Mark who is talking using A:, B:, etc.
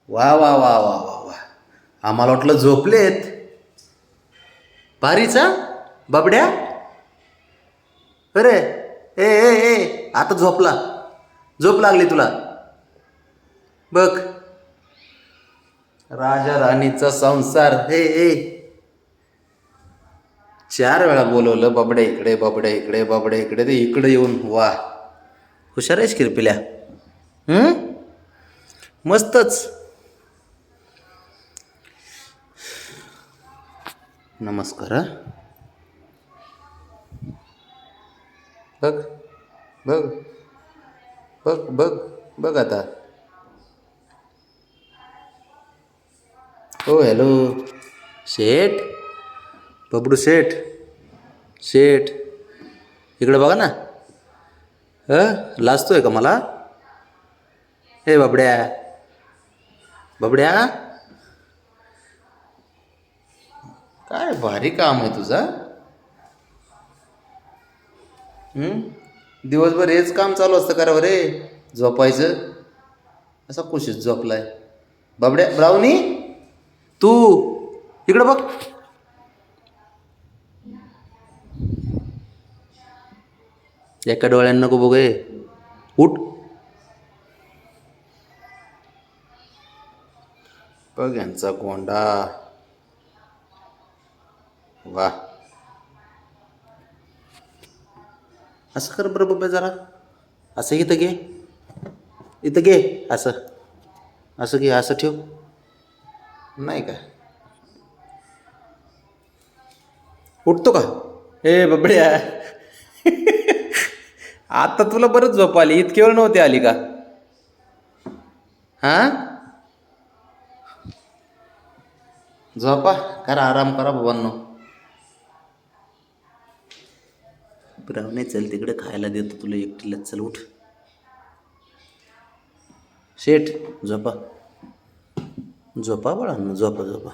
A: वा वा वा वा वा वा, आम्हाला वाटलं झोपलेत. भारीचा बाबड्या. अरे ए ए ए आता झोपला, झोप लागली तुला. बघ राजा राणीचा संसार. हे ए 4 वेळा बोलवलं बाबड्या इकडे, बाबड्या इकडे, बाबड्या इकडे, ते इकडे येऊन वा हुशार आहेस किरपिल्या. मस्तच. नमस्कार. बघ बघ बघ बघ बघ आता. हो हॅलो शेठ, बबडू शेठ. शेठ इकडे बघा ना. लाजतोय का मला? हे बाबड्या, बाबड्या काय भारी काम आहे तुझा. दिवसभर हेच काम चालू असतं का रे? झोपायचं. असा कुशीत झोपलाय बाबड्या. ब्राउनी तू इकडं बघ. एका डोळ्यानं नको बघे. उठ. बघ यांचा गोंडा. वा असं कर बरं बाबा जरा. असं इथं घे, इथं घे. असं असं घे, असं ठेव. नाही का उठतो का? ए बाबड्या आता तुला बरंच झोप आली. इतकी वेळ नव्हती आली का? हां झोपा करा, आराम करा बाबांनो. ब्राह्मणे चल तिकडे खायला देतो तुला एकटीला. चल उठ. शेठ झोपा, झोपा बाळांनो, झोपा झोपा.